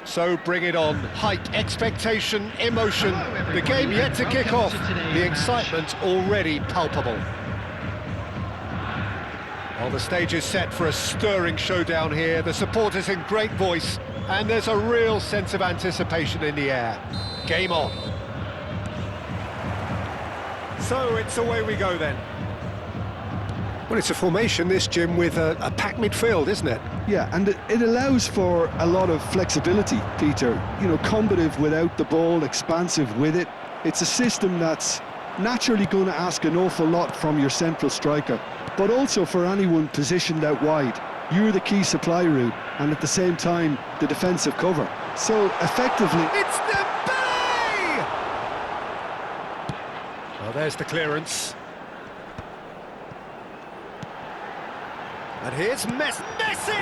So bring it on. Hype, expectation, emotion. The game yet to kick off. The excitement already palpable. Well, the stage is set for a stirring showdown here. The supporters in great voice, and there's a real sense of anticipation in the air. Game on. So it's away we go then. Well, it's a formation, this, Jim, with a packed midfield, isn't it? Yeah, and it allows for a lot of flexibility, Peter. You know, combative without the ball, expansive with it. It's a system that's naturally going to ask an awful lot from your central striker, but also for anyone positioned out wide. You're the key supply route, and at the same time, the defensive cover. So, effectively... It's Dembele! Well, there's the clearance. And here's Messi!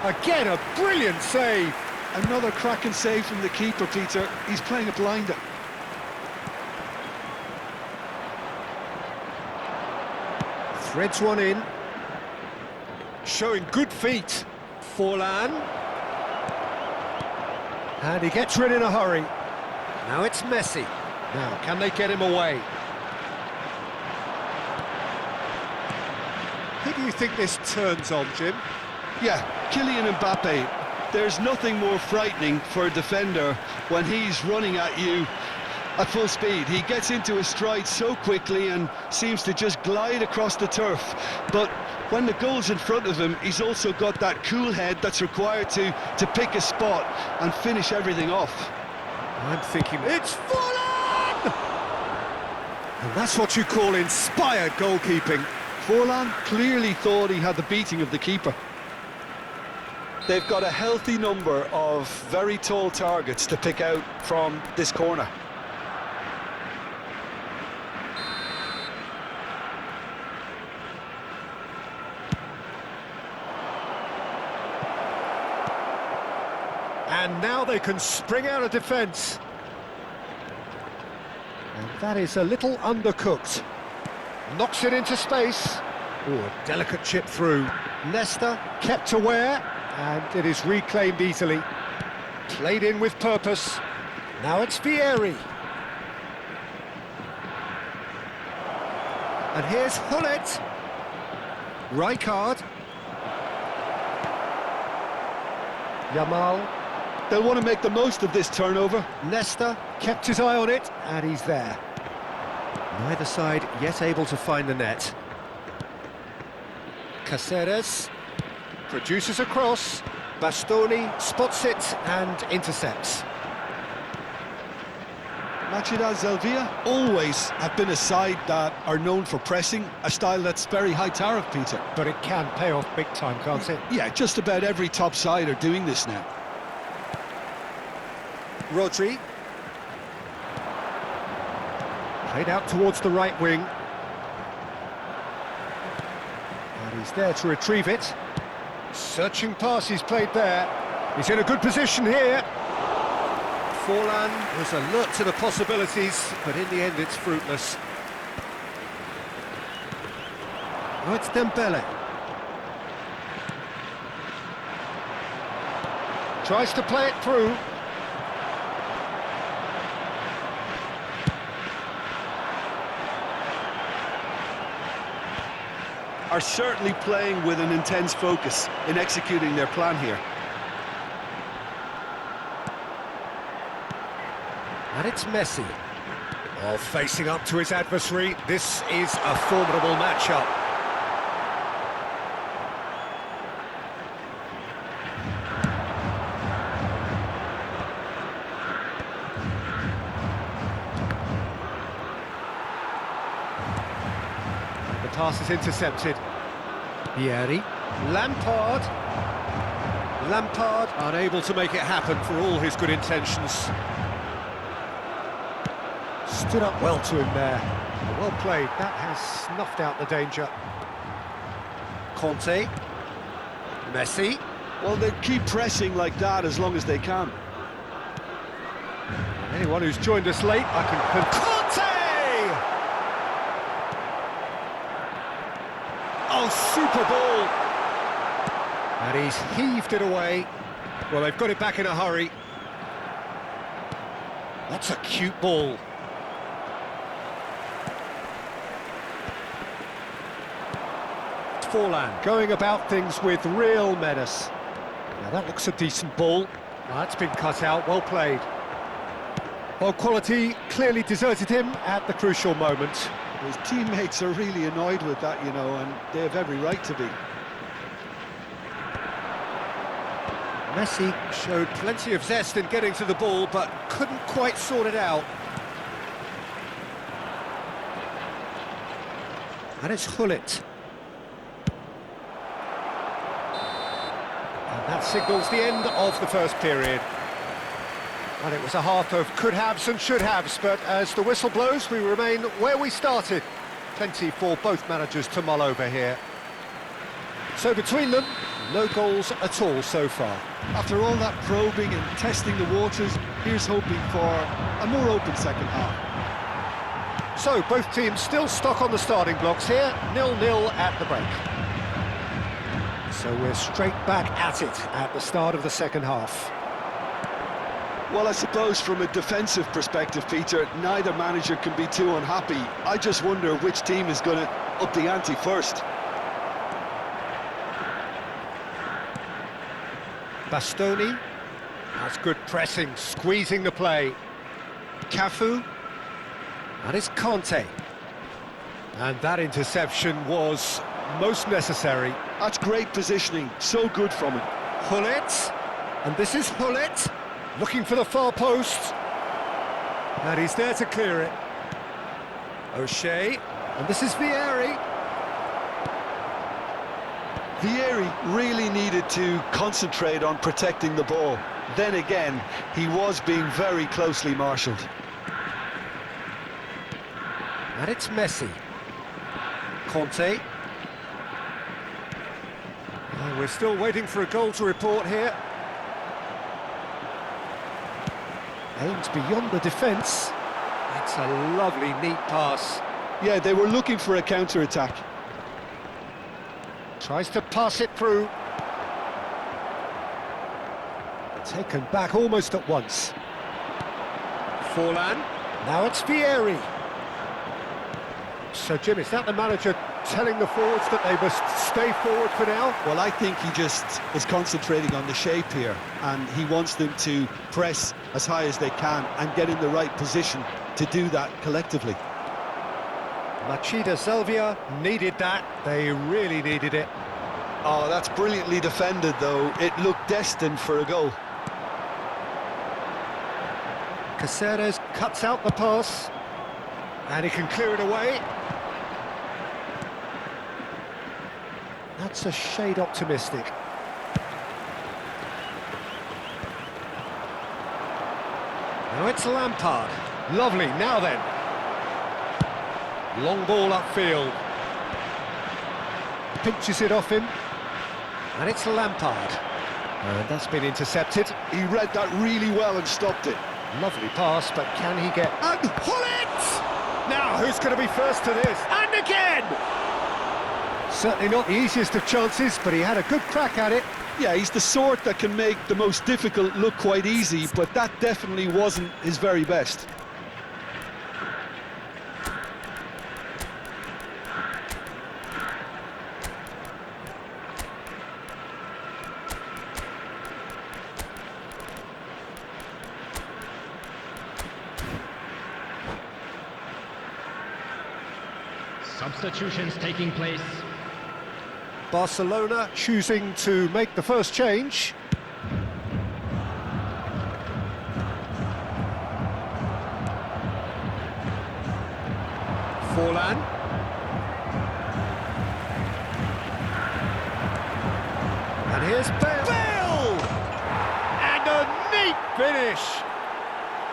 Again, a brilliant save. Another cracking save from the keeper, Peter. He's playing a blinder. Threads one in. Showing good feet. Forlan. And he gets rid in a hurry. Now it's Messi. Now, can they get him away? Who do you think this turns on, Jim? Yeah, Kylian Mbappe. There's nothing more frightening for a defender when he's running at you at full speed. He gets into his stride so quickly and seems to just glide across the turf. But when the goal's in front of him, he's also got that cool head that's required to pick a spot and finish everything off. I'm thinking it's Forlan! And that's what you call inspired goalkeeping. Forlan clearly thought he had the beating of the keeper. They've got a healthy number of very tall targets to pick out from this corner. And now they can spring out of defence. And that is a little undercooked. Knocks it into space. Oh, a delicate chip through. Leicester kept aware, and it is reclaimed easily. Played in with purpose. Now it's Vieri. And here's Hullet. Rijkaard. Yamal. They'll want to make the most of this turnover. Leicester kept his eye on it, and he's there. Neither side yet able to find the net. Caceres produces a cross. Bastoni spots it and intercepts. Machida Zelvia always have been a side that are known for pressing, a style that's very high tariff, Peter. But it can pay off big time, can't it? Yeah, just about every top side are doing this now. Rodri. Played out towards the right wing. And He's there to retrieve it. Searching pass he's played there. He's in a good position here. Forlan was alert to the possibilities, but in the end it's fruitless. Now it's Dembele. Tries to play it through. Are certainly playing with an intense focus in executing their plan here. And it's Messi. Oh, facing up to his adversary. This is a formidable matchup. The pass is intercepted. Vieri. Lampard. Lampard unable to make it happen for all his good intentions. Stood up well to him there. Well played. That has snuffed out the danger. Conte. Messi. Well, they keep pressing like that as long as they can. Anyone who's joined us late, I can... Conte! Oh, super ball! And he's heaved it away. Well, they've got it back in a hurry. That's a cute ball. Forlan going about things with real menace. Now that looks a decent ball. That's been cut out, well played. Well, quality clearly deserted him at the crucial moment. His teammates are really annoyed with that, you know, and they have every right to be. Messi showed plenty of zest in getting to the ball, but couldn't quite sort it out. And it's Hullet. And that signals the end of the first period. And it was a half of could-haves and should-haves, but as the whistle blows, we remain where we started. Plenty for both managers to mull over here. So between them, no goals at all so far. After all that probing and testing the waters, here's hoping for a more open second half. So both teams still stuck on the starting blocks here, 0-0 at the break. So we're straight back at it at the start of the second half. Well, I suppose from a defensive perspective, Peter, neither manager can be too unhappy. I just wonder which team is going to up the ante first. Bastoni. That's good pressing, squeezing the play. Cafu. And it's Conte. And that interception was most necessary. That's great positioning, so good from him. Hullet. And this is Hullet. Looking for the far post. And he's there to clear it. O'Shea. And this is Vieri. Vieri really needed to concentrate on protecting the ball. Then again, he was being very closely marshalled. And it's Messi. Conte. Oh, we're still waiting for a goal to report here. Aims beyond the defence. That's a lovely, neat pass. Yeah, they were looking for a counter-attack. Tries to pass it through. Taken back almost at once. Forlan. Now it's Vieri. So, Jim, is that the manager telling the forwards that they must stay forward for now? Well, I think he just is concentrating on the shape here, and he wants them to press as high as they can and get in the right position to do that collectively. Machida Salvia needed that. They really needed it. Oh, that's brilliantly defended, though. It looked destined for a goal. Caceres cuts out the pass, and he can clear it away. That's a shade optimistic. Now it's Lampard. Lovely, now then. Long ball upfield. pinches it off him. And it's Lampard. And that's been intercepted. He read that really well and stopped it. Lovely pass, but can he get... And pull it! Now, who's going to be first to this? And again! Certainly not the easiest of chances, but he had a good crack at it. Yeah, he's the sort that can make the most difficult look quite easy, but that definitely wasn't his very best. Substitutions taking place. Barcelona choosing to make the first change. Forlan. And here's Bale. Bale! And a neat finish.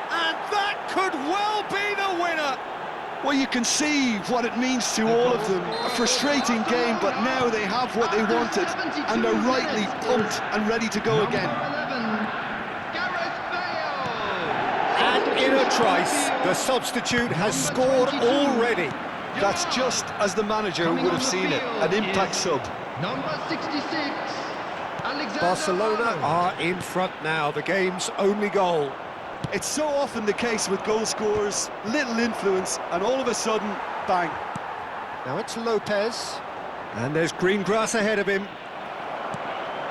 And that could well be the winner. Well, you can see what it means to all of them. A frustrating game, but now they have what they wanted, and they're rightly pumped and ready to go again. And in a trice, the substitute has scored already. That's just as the manager would have seen it, an impact sub. Number 66, Alexander. Barcelona are in front now, the game's only goal. It's so often the case with goal scorers, little influence, and all of a sudden, bang. Now it's Lopez, and there's green grass ahead of him.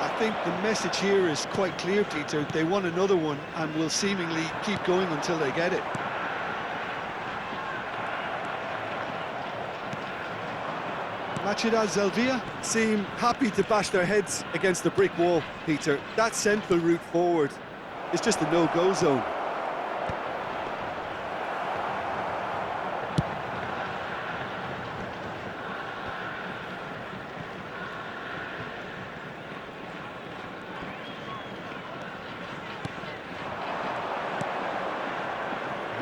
I think the message here is quite clear, Peter. They want another one and will seemingly keep going until they get it. Machida Zelvia seem happy to bash their heads against the brick wall, Peter. That central route forward is just a no-go zone.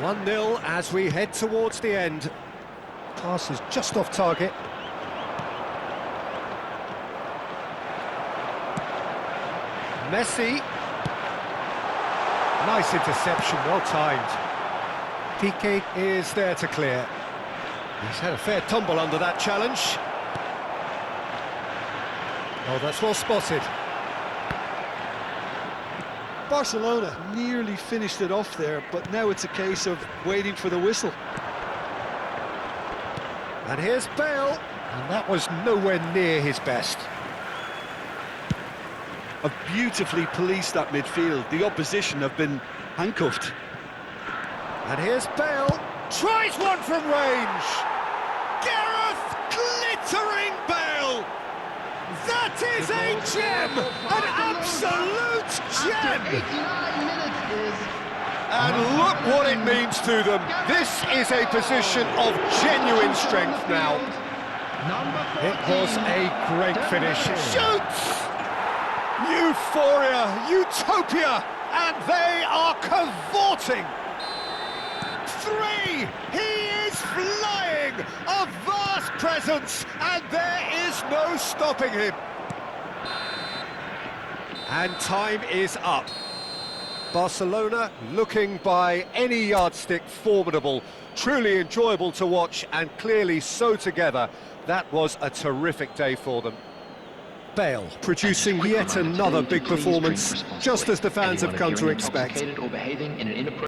One 1-0 as we head towards the end. Pass is just off target. Messi. Nice interception, well timed. Piqué is there to clear. He's had a fair tumble under that challenge. Oh, that's well spotted. Barcelona nearly finished it off there, but now it's a case of waiting for the whistle. And here's Bale, and that was nowhere near his best. Have beautifully policed that midfield. The opposition have been handcuffed. And here's Bale, tries one from range. Gareth glittering Bale. That is a gem, an absolute gem. And look what it means to them. This is a position of genuine strength now. It was a great finish. Shoots! Euphoria, utopia, and they are cavorting. 3, he is flying, a vast presence, and there is no stopping him. And time is up. Barcelona looking by any yardstick formidable, truly enjoyable to watch, and clearly so together. That was a terrific day for them. Bale producing yet another big performance, just as the fans have come to expect.